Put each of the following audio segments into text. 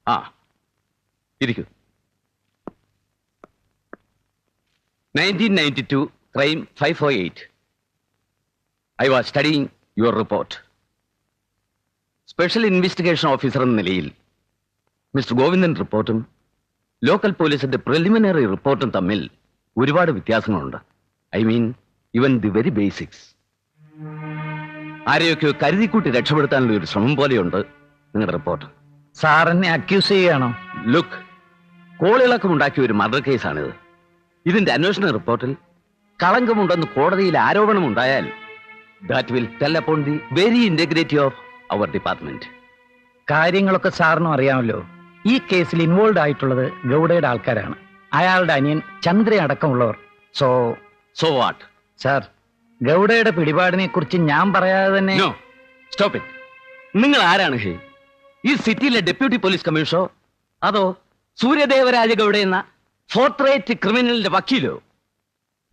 ആ ഇരിക്കൂ. 1992 crime 548. I was studying your report. Special investigation officer എന്ന നിലയിൽ മിസ്റ്റർ ഗോവിന്ദൻ റിപ്പോർട്ടും ലോക്കൽ പോലീസിന്റെ പ്രിലിമിനറി റിപ്പോർട്ടും തമ്മിൽ ഒരുപാട് വ്യത്യാസങ്ങളുണ്ട്. I mean even the very basics. ആരെയൊക്കെയോ കരുതിക്കൂട്ടി രക്ഷപ്പെടുത്താനുള്ള ഒരു ശ്രമം പോലെയുണ്ട് നിങ്ങളുടെ റിപ്പോർട്ട്. സാർ എന്നെ അക്യൂസ് ചെയ്യുകയാണോ? ലുക്ക്, കോളിളക്കമുണ്ടാക്കിയ ഒരു മർഡർ കേസാണിത്. ഇതിന്റെ അന്വേഷണ റിപ്പോർട്ടിൽ കളങ്കമുണ്ടെന്ന് കോടതിയിൽ ആരോപണമുണ്ടായാൽ that will tell upon the very integrity of our department. കാര്യങ്ങളൊക്കെ സാറിനും അറിയാമല്ലോ. ഈ കേസിൽ ഇൻവോൾവ് ആയിട്ടുള്ളത് ഗൗഡയുടെ ആൾക്കാരാണ്, അയാളുടെ അനിയൻ ചന്ദ്ര അടക്കമുള്ളവർ. So what? സാർ, ഗൗഡയുടെ പിടിപാടിനെ കുറിച്ച് ഞാൻ പറയാതെ തന്നെ. No, stop it. നിങ്ങൾ ആരാണ് ഹേ? ഈ സിറ്റിയിലെ ഡെപ്യൂട്ടി പോലീസ് കമ്മീഷണറോ അതോ സൂര്യദേവരാജ ഗൗഡ എന്ന ഫോർത്ത് റേറ്റ് ക്രിമിനലിന്റെ വക്കീലോ?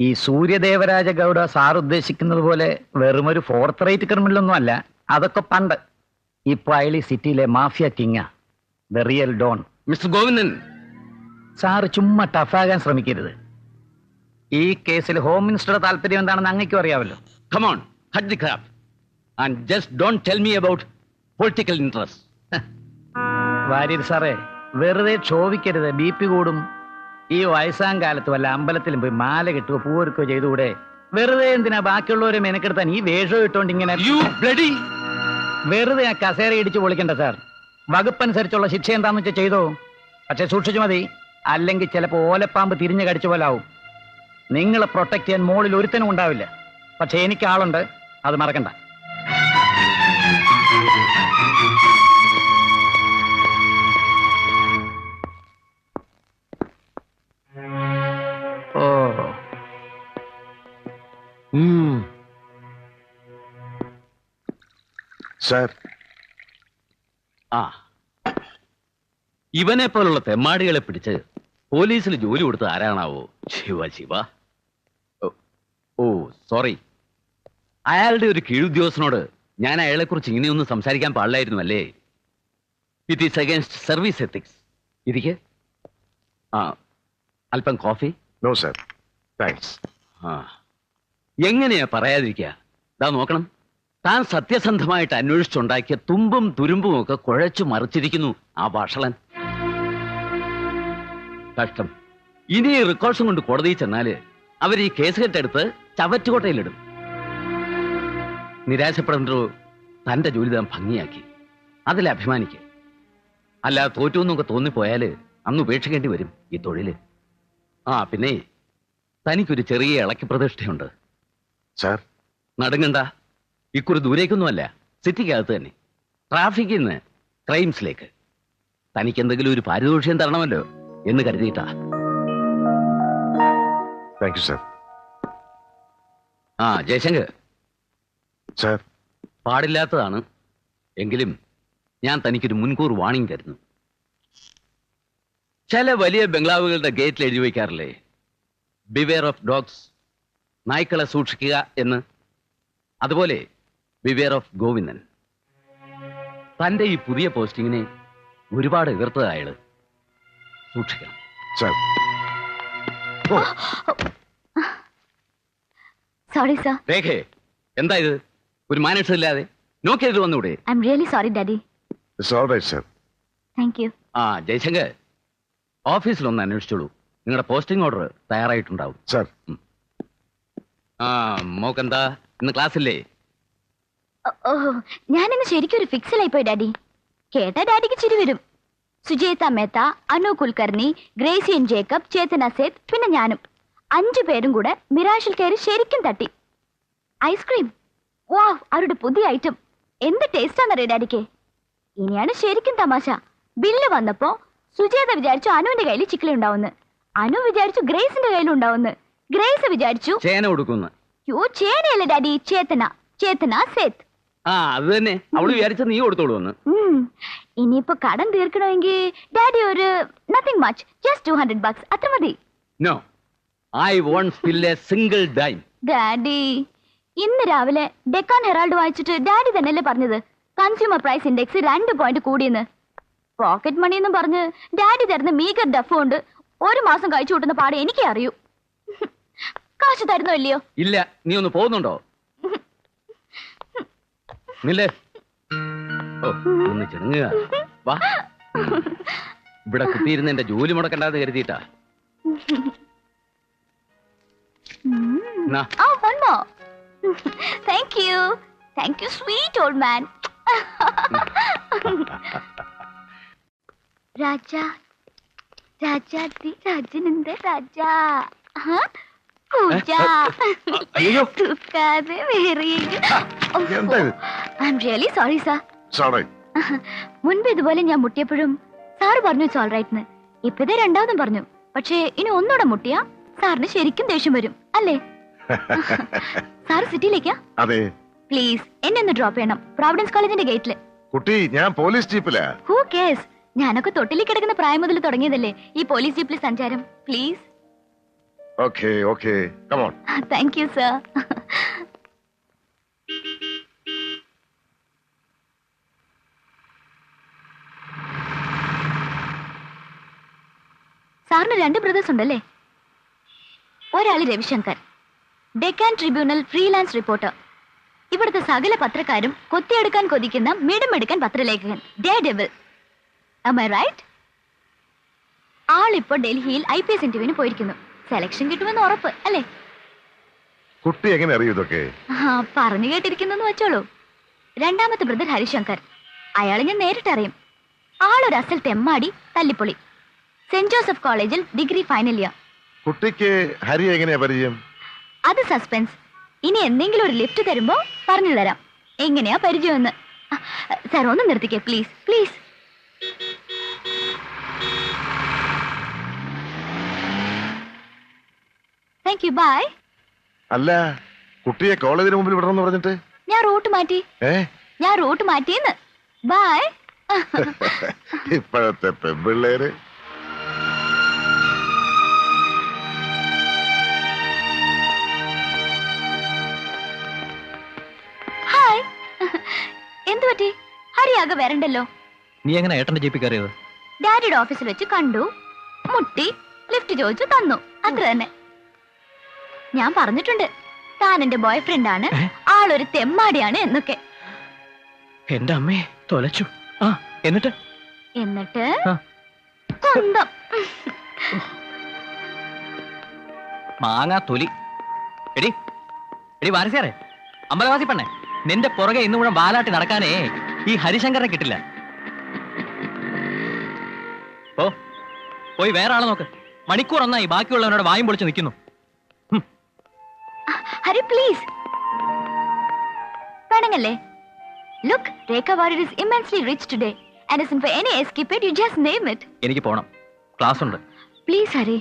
ഈ സൂര്യദേവരാജ ഗൗഡ സാർ ഉദ്ദേശിക്കുന്നത് പോലെ വെറുമൊരു ഫോർത്ത് റേറ്റ് ക്രിമിനലൊന്നും അല്ല. അതൊക്കെ പണ്ട്. ഇപ്പൊ അയാൾ ഈ സിറ്റിയിലെ മാഫിയ കിങ്ങാ, the real don. Mister Govindan, sir ചുമ്മാ ടഫാകാൻ ശ്രമിക്കരുത്. ഈ കേസിൽ ഹോം മിനിസ്റ്ററുടെ താല്പര്യം എന്താണെന്ന് അങ്ങേക്കും അറിയാമല്ലോ. come on, cut the crap and just don't tell me about political interest. Warrier സാറേ, വെറുതെ ക്ഷോഭിക്കരുത്, BP കൂടും. ഈ വയസ്സാം കാലത്ത് വല്ല അമ്പലത്തിലും പോയി മാല കെട്ടുകയോ പൂവെടുക്കുകയോ ചെയ്തുകൂടെ? വെറുതെ എന്തിനാ ബാക്കിയുള്ളവരെ മെനക്കെടുത്താൻ ഈ വേഷം ഇട്ടോണ്ട് ഇങ്ങനെ? വെറുതെ ആ കസേര ഇടിച്ചു പൊളിക്കണ്ട സാർ. വകുപ്പനുസരിച്ചുള്ള ശിക്ഷ എന്താന്ന് വെച്ചാൽ ചെയ്തോ. പക്ഷെ സൂക്ഷിച്ചു മതി, അല്ലെങ്കിൽ ചിലപ്പോൾ ഓലപ്പാമ്പ് തിരിഞ്ഞു കടിച്ച പോലെ ആവും. നിങ്ങളെ പ്രൊട്ടക്ട് ചെയ്യാൻ മോളിൽ ഒരുത്തനും ഉണ്ടാവില്ല. പക്ഷെ എനിക്ക് ആളുണ്ട്, അത് മറക്കണ്ട. ഓ, സാർ. ആ, ഇവനെ പോലുള്ള തെമ്മാടികളെ പിടിച്ച് പോലീസിൽ ജോലി കൊടുത്ത് ആരാണാവോ? ശിവ ശിവ. ഓ സോറി, അയാളുടെ ഒരു കീഴുദ്യോഗസ്ഥനോട് ഞാൻ അയാളെക്കുറിച്ച് ഇങ്ങനെയൊന്നും സംസാരിക്കാൻ പാടില്ലായിരുന്നു അല്ലേ? It is against service ethics. ഇരിക്കെ. ആ, അല്പം കോഫി? No sir, thanks. ആ, എങ്ങനെയാ പറയാതിരിക്കുക? ഇതാ നോക്കണം, താൻ സത്യസന്ധമായിട്ട് അന്വേഷിച്ചുണ്ടാക്കിയ തുമ്പും തുരുമ്പും ഒക്കെ കുഴച്ചു മറിച്ചിരിക്കുന്നു ആ ഭാഷളൻ. കഷ്ടം. ഇനി ഈ റിക്കോർഡ്സും കൊണ്ട് കോടതിയിൽ ചെന്നാല് അവർ ഈ കേസ് കെട്ടെടുത്ത് ചവറ്റുകോട്ടയിലിടും. നിരാശപ്പെടേണ്ടോ, തന്റെ ജോലി താൻ ഭംഗിയാക്കി, അതിൽ അഭിമാനിക്കുക. അല്ല, തോറ്റു എന്നൊക്കെ തോന്നിപ്പോയാല് അന്ന് ഉപേക്ഷിക്കേണ്ടി വരും ഈ തൊഴില്. ആ പിന്നെ തനിക്കൊരു ചെറിയ ഇളക്കി പ്രതിഷ്ഠയുണ്ട്. സാർ, നടുങ്ങണ്ട. ഇക്കുറി ദൂരേക്കൊന്നുമല്ല, സിറ്റിക്കകത്ത് തന്നെ. ട്രാഫിക്കിൽ നിന്ന് ക്രൈംസിലേക്ക്. തനിക്ക് എന്തെങ്കിലും ഒരു പാരിതോഷികം തരണമല്ലോ എന്ന് കരുതിയിട്ടാ. Thank you sir. ആ ജയശങ്കർ സാർ. പാടില്ലാത്തതാണ്, എങ്കിലും ഞാൻ തനിക്കൊരു മുൻകൂർ വാണിംഗ് തരുന്നു. ചില വലിയ ബംഗ്ലാവുകളുടെ ഗേറ്റിൽ എഴുതി വയ്ക്കാറില്ലേ, ബിവെയർ ഓഫ് ഡോഗ്സ്, നായ്ക്കളെ സൂക്ഷിക്കുക എന്ന്? അതുപോലെ ബിവെയർ ഓഫ് ഗോവിന്ദൻ. തന്റെ ഈ പുതിയ പോസ്റ്റിങ്ങിനെ ഒരുപാട് എതിർത്തത് അയാള്. സൂക്ഷിക്കണം. സാർ. Sorry sir. രേഖേ, എന്താ ഇത്? ഒരു മാനേഴ്സ് ഇല്ലാതെ നോക്കിയത് വന്നൂടെ? I am really sorry daddy. It's all right sir. Thank you. ആ ജയശങ്കർ, ഓഫീസിലൊന്ന് അന്വേഷിച്ചോളൂ. നിങ്ങളുടെ പോസ്റ്റിംഗ് ഓർഡർ തയ്യാറായിട്ടുണ്ടാവും. സാർ. ആ, മോക്കെന്താ ഇന്ന് ക്ലാസ്സില്ലേ? ഓഹോ, ഞാനിന്ന് ശരിക്കും ഒരു ഫിക്സിലായി പോയി ഡാഡി. കേട്ടാ ഡാഡിക്ക് ചിരി വരും. സുജേത മേത്ത, അനു കുൽക്കർണി, ഗ്രേസിയൻ ജേക്കബ്, ചേതന സേത്ത്, പിന്നെ ഞാനും 5 പേരും കൂടെ മിറാഷിൽ കയറി ശരിക്കും തട്ടി. ഐസ്ക്രീം, വാവ്, അവരുടെ പുതിയ ഐറ്റം. എന്ത് ടേസ്റ്റാന്നറിയ ഡാഡിക്ക്. ഇനിയാണ് ശരിക്കും തമാശ. ബില്ല് വന്നപ്പോ സുജേത വിചാരിച്ചു അനുവിന്റെ കയ്യിൽ ചിക്കലി ഉണ്ടാവുന്നു, അനു വിചാരിച്ചു ഗ്രേസിന്റെ കയ്യിലും ഉണ്ടാവുന്നു, ഗ്രേസ് വിചാരിച്ചു ചേന കൊടുക്കുന്നു. യോ, ചേനയല്ല ഡാഡി, ചേതന, ചേതന സേത്ത്. ആ, അത് തന്നെ. അവള് വിചാരിച്ച നീ കൊടുത്തോളൂ എന്ന്. ഇനിയിപ്പോ കടം തീർക്കണമെങ്കിൽ ഡാഡി ഒരു നത്തിങ് മച്ച്, ജസ്റ്റ് $200, അത്ര മതി. No, I won't spill a single dime. Daddy, ഇന്ന് രാവിലെ ഡെക്കാൻ ഹെറാൾഡ് വായിച്ചിട്ട് ഡാഡി തന്നെയല്ലേ പറഞ്ഞത് കൺസ്യൂമർ പ്രൈസ് ഇൻഡെക്സ് 2 പോയിന്റ് കൂടിയെന്ന്? പോക്കറ്റ് മണി എന്നും പറഞ്ഞ് ഡാഡി തരുന്ന മീഗർ ഡഫ് കൊണ്ട് ഒരു മാസം കഴിച്ചു കൂട്ടുന്ന പാടെ എനിക്കേ അറിയൂ. കാശ് തരുന്നോ ഇല്ലയോ? ഇല്ല. നീ ഒന്ന് പോകുന്നുണ്ടോ? നില്ലേ. ഓ, ഒന്ന് ചെണുങ്ങുക. വാ. ഇവിടെ കുത്തിയിരുന്ന് എന്റെ ജോലി മുടക്കണ്ടാന്ന് കരുതിയിട്ടാ. Oh, one more. Thank you. Thank you, sweet old man. രാജാ രാജാതി രാജനന്ദ രാജാ പൂജാ തൂക്കാതെ I am really sorry sir. മുൻപ് ഇതുപോലെ ഞാൻ മുട്ടിയപ്പോഴും സാറ് പറഞ്ഞു ഇറ്റ്സ് ഓൾ റൈറ്റ്. ഇപ്പൊ ഇതേ രണ്ടാമതും പറഞ്ഞു. പക്ഷേ ഇനി ഒന്നുകൂടെ മുട്ടിയാ സാറിന് ശരിക്കും ദേഷ്യം വരും അല്ലേ? സാറ് സിറ്റിയിലേക്കാ? അതെ. പ്ലീസ് എന്നെ ഒന്ന് ഡ്രോപ്പ് ചെയ്യണം പ്രോവിഡൻസ് കോളേജിന്റെ ഗേറ്റില്. കുട്ടി, ഞാൻ പോലീസ് ജീപ്പിലാ. Who case? ഞാനൊക്കെ തൊട്ടിൽ കിടക്കുന്ന പ്രായം മുതൽ തുടങ്ങിയതല്ലേ ഈ പോലീസ് ജീപ്പിൽ സഞ്ചാരം. Please. Okay okay, come on. Thank you sir. സാറിന് 2 ബ്രദേഴ്സ് ഉണ്ടല്ലേ? ഒരാള് Ravishankar, Deccan tribunal freelance reporter. ഇവിടുത്തെ സകല പത്രക്കാരും കൊത്തിയെടുക്കാൻ കൊതിക്കുന്ന മിടുമെടുക്കാൻ പത്രലേഖകൻ, daredevil. Am I right? ആളിപ്പോ ഡൽഹിയിൽ IPS ഇന്റർവ്യൂവിന് പോയിരിക്കുന്നു. സെലക്ഷൻ കിട്ടുമെന്ന് ഉറപ്പ് അല്ലേ? കുട്ടി എങ്ങനെ അറിയൂ ഇതൊക്കെ? പറഞ്ഞു കേട്ടിരിക്കുന്നു വെച്ചോളൂ. രണ്ടാമത്തെ ബ്രദർ ഹരിശങ്കർ, അയാളെ ഞാൻ നേരിട്ട് അറിയും. ആളൊരു അസൽ തെമ്മാടി, തല്ലിപ്പൊളി. സെന്റ് ജോസഫ് കോളേജിൽ ഡിഗ്രി ഫൈനൽ ഇയർ. കുട്ടിക്ക് ഹരി എങ്ങനെയാ പരിചയം? അത് സസ്പെൻസ്. ഇനി എന്തെങ്കിലും ഒരു ലിഫ്റ്റ് തരുമ്പോ പറഞ്ഞു തരാം എങ്ങനെയാ പരിചയമെന്ന്. സാർ ഒന്ന് നിർത്തിക്കേ please please. Thank you. Bye. അല്ല, കുട്ടിയെ കോളേജിന് മുമ്പിൽ വിടണമെന്ന് പറഞ്ഞിട്ട് ഞാൻ റൂട്ട് മാറ്റി. ഞാൻ റൂട്ട് മാറ്റിയെന്ന്. ബൈ. ഇപ്പോഴത്തെ പെൺപിള്ളേര്. ഹായ്. എന്തു പറ്റി? ഹരിയാകെ വരണ്ടല്ലോ. നീ എങ്ങനെ ഏട്ടന്റെ ജീപ്പിൽ കയറിയത്? ഡാഡിയുടെ ഓഫീസിൽ വെച്ച് കണ്ടു, മുട്ടി, ലിഫ്റ്റ് ചോദിച്ചു, തന്നു. അത്ര തന്നെ. ഞാൻ പറഞ്ഞിട്ടുണ്ട് താൻ എന്റെ ബോയ് ഫ്രണ്ട് ആണ്, ആളൊരു തെമ്മാടിയാണ് എന്നൊക്കെ. എന്റെ അമ്മയെ തൊലച്ചു. എന്നിട്ട് സ്വന്തം മാങ്ങാ തൊലി. എടി എടി വാരസ്യാറേ, അമ്പലവാസി പെണ്ണെ, നിന്റെ പുറകെ ഇന്ന് മുഴുവൻ ബാലാട്ടി നടക്കാനേ ഈ ഹരിശങ്കറിനെ കിട്ടില്ല. ഓ, പോയി വേറെ ആളെ നോക്ക്. മണിക്കൂർ ഒന്നായി ബാക്കിയുള്ളവനോട് വായും പൊളിച്ച് നിൽക്കുന്നു. ഹരി പ്ലീസ് വേണങ്ങല്ലേ. Look, Rekha Warrier is immensely rich today and isn't for any escape it, you just name it. എനിക്ക് പോണം, ക്ലാസ് ഉണ്ട്. പ്ലീസ് ഹരി,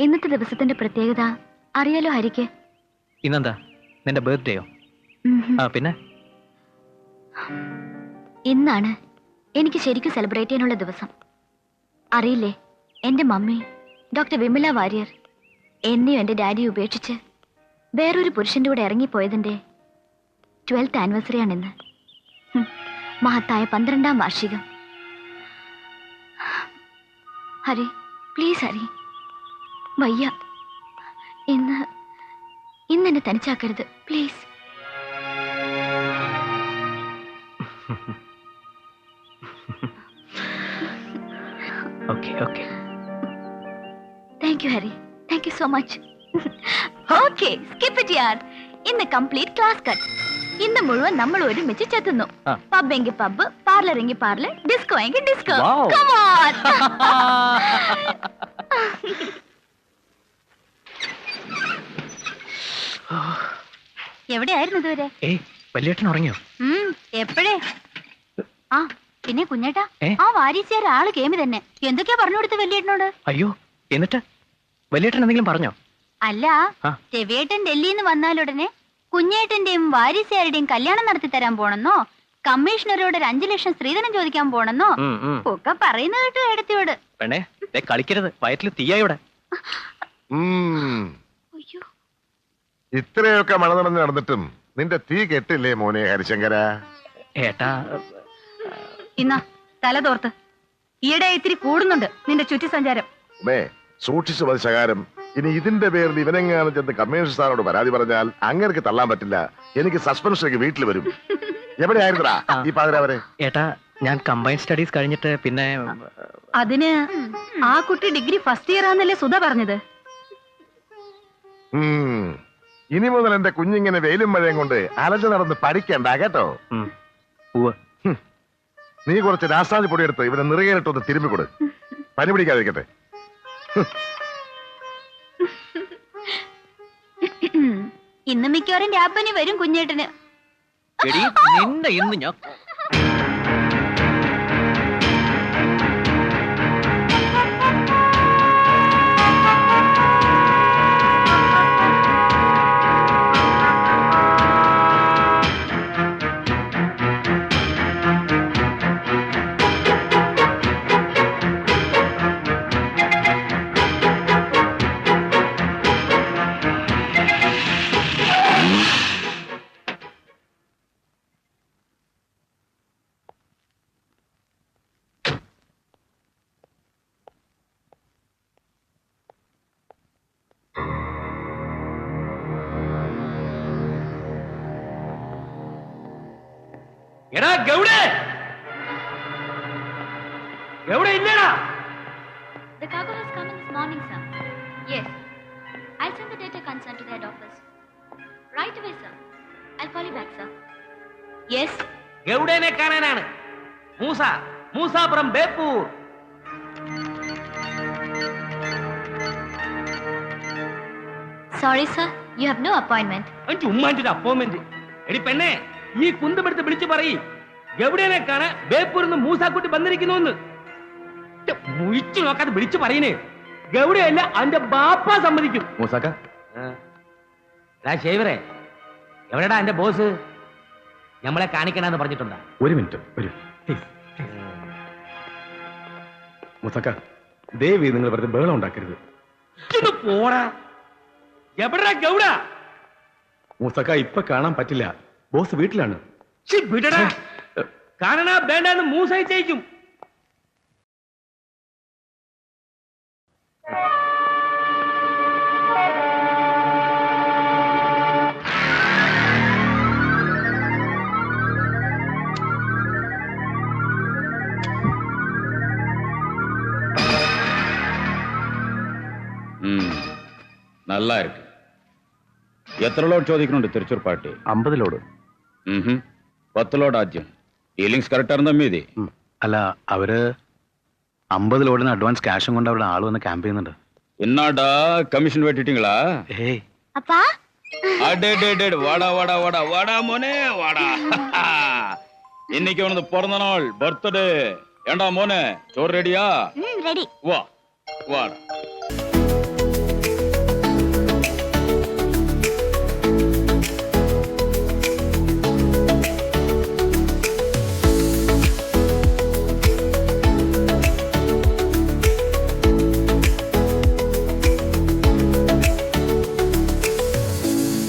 ഇന്നത്തെ ദിവസത്തിന്റെ പ്രത്യേകത അറിയാലോ ഹരിക്ക്? ഇന്നെന്താ നിന്റെ ബർത്ത്ഡേയോ? പിന്നെ ഇന്നാണ് എനിക്ക് ശരിക്കും സെലിബ്രേറ്റ് ചെയ്യാനുള്ള ദിവസം. അറിയില്ലേ, എന്റെ മമ്മി ഡോക്ടർ വിമല വാര്യർ എന്നെയും എന്റെ ഡാഡിയെ ഉപേക്ഷിച്ച് വേറൊരു പുരുഷന്റെ കൂടെ ഇറങ്ങിപ്പോയതിന്റെ 12th ആനിവേഴ്സറി ആണിന്ന്. മഹത്തായ 12ാം വാർഷികം. ഹരി പ്ലീസ് ഹരി, വയ്യ. ഇന്ന് എന്നെ തനിച്ചാക്കരുത് please. Okay okay. Thank you Hari, thank you so much. Okay, skip it യാർ. ഇന്ന് കംപ്ലീറ്റ് ക്ലാസ് കട്ട്. ഇന്ന് മുഴുവൻ നമ്മൾ ഒരുമിച്ച് ചെത്തുന്നു. പബ് എങ്കിൽ പബ്, പാർലർ എങ്കിൽ പാർലർ, ഡിസ്കോ എങ്കിൽ ഡിസ്കോ. Come on. എവിടെയായിരുന്നു ഇതുവരെ? വല്യേട്ടൻ ഉറങ്ങിയോ? എപ്പോഴേ. ആ പിന്നെ കുഞ്ഞേട്ടാ, ആ വാരീച്ചേര ആള് കേമി തന്നെ. എന്തൊക്കെയാ പറഞ്ഞു കൊടുത്ത് വല്യേട്ടനോട്? അയ്യോ, എന്നിട്ട് വല്യേട്ടൻ എന്തെങ്കിലും പറഞ്ഞോ? അല്ല, രവിയേട്ടൻ ഡൽഹിന്ന് വന്നാലുടനെ കുഞ്ഞേട്ടന്റെയും വാരീസേരുടെയും കല്യാണം നടത്തി തരാൻ പോണെന്നോ, കമ്മീഷണറോട് 5 ലക്ഷം സ്ത്രീധനം ചോദിക്കാൻ പോണെന്നോ ഒക്കെ പറയുന്ന കേട്ടു ഏടത്തിയോട്. പെണ്ണേ കളിക്കരുത്, വയറ്റിൽ തീയായിവിടെ. ഇത്രയൊക്കെ മഴ നടന്ന് നടന്നിട്ടും നിന്റെ തീ കെട്ടില്ലേ മോനെ ഹരിശങ്കര? ഏട്ടാ ഇന്നാ തല തോർത്ത്. ഈയിടെ ഇത്തിരി കൂടുന്നുണ്ട് നിന്റെ ചുറ്റി സഞ്ചാരം. ഉമേ സൂക്ഷിച്ചു മതി ശകാരം. ഇനി ഇതിന്റെ പേരിൽ ഇവനെങ്ങാനും ചെന്ന് കമ്മീഷണർ സാറോട് പരാതി പറഞ്ഞാൽ അങ്ങനെ തള്ളാൻ പറ്റില്ല. എനിക്ക് സസ്പെൻഷനൊക്കെ വീട്ടിൽ വരും. എവിടെയായിരുന്നാ ഈ പാതിരാവരെ? ഏട്ടാ ഞാൻ കമ്പൈൻഡ് സ്റ്റഡീസ് കഴിഞ്ഞിട്ട് പിന്നെ അതിന് ആ കുട്ടി ഡിഗ്രി ഫസ്റ്റ് ഇയർ ആന്നല്ലേ സുധ പറഞ്ഞത്. ഇനി മുതൽ എന്റെ കുഞ്ഞിങ്ങനെ വെയിലും മഴയും കൊണ്ട് അലഞ്ഞു നടന്ന് പഠിക്കണ്ട കേട്ടോ. ഉവ്വ്. നീ കുറച്ച് രാസാജ് പൊടിയെടുത്ത് ഇവനെ നിറകേലിട്ടൊന്ന് തിരുമ്മിക്കൊടു. പനി പിടിക്കാതിരിക്കട്ടെ. ഇന്ന് മിക്കവാറും രാപ്പനി വരും കുഞ്ഞേട്ടന്. എടീ, നിന്നെ ഇന്ന് ഞാൻ എടാ ഗൗഡേ, എവിടെ ഇല്ലടാ? The cargo has come in this morning, sir. Yes. I'll send the data concerned to the head office. Right away, sir. I'll call you back, sir. Yes. ഗൗഡേനെ കാണാനാണ്. Moosa from Beypore. Sorry, sir. You have no appointment. ഉമ്മാന്റെ appointment. എടി പെണ്ണെ, ഈ കുന്തമെടുത്ത് വിളിച്ചു പറയും ഗൗഡേനെ കാണാൻ ബേപ്പൂരിന്ന് മൂസാക്കുട്ടി വന്നിരിക്കുന്നു. മുഴിച്ചു നോക്കാതെ വിളിച്ചു പറയണേ. ഗൗഡയല്ല അവന്റെ ബാപ്പ സമ്മതിക്കും. മൂസാക്ക, ശേവരെ, എവിടെടാ എന്റെ ബോസ്? നമ്മളെ കാണിക്കണമെന്ന് പറഞ്ഞിട്ടുണ്ടാ? ഒരു മിനിറ്റ് വരൂ. മുസക്ക, ദേവി നിങ്ങൾ വെറുതെ ബഹളം ഉണ്ടാക്കരുത്. ഇതൊന്ന് പോടാ. എവിടെടാ ഗൗഡ? മുസക്ക ഇപ്പൊ കാണാൻ പറ്റില്ല, ബോസ് വീട്ടിലാണ്. വിടടാ. കാണണ വേണ്ടെന്ന് മൂസ ചെയ്യിക്കും. நல்லா இருக்கு. எத்தனை லோட் ചോദിക്കുന്നുണ്ട് തിരുച്ചൂർ പാർട്ടി? 50 ലോഡ്. 10 ലോഡ് ആദ്യം. ഡീലിങ്സ് കറക്റ്റ് ആയിരുന്ന മീതി. അല്ല, അവര് 50 ലോഡിന് അഡ്വാൻസ് ക്യാഷും കൊണ്ട് അവരുടെ ആള് വന്ന് ക്യാമ്പ് ചെയ്യുന്നുണ്ട്. എന്നാടാ കമ്മീഷൻ വെട്ടിട്ടീங்களா? ഏയ് அப்பா, அடே வாடா வாடா வாடா வாடா மோனே வாடா. இன்னைக்கு அவனது பிறந்த நாள், பர்த்டே. ஏண்டா மோனே, சோறு ரெடியா? ready. வா வாடா.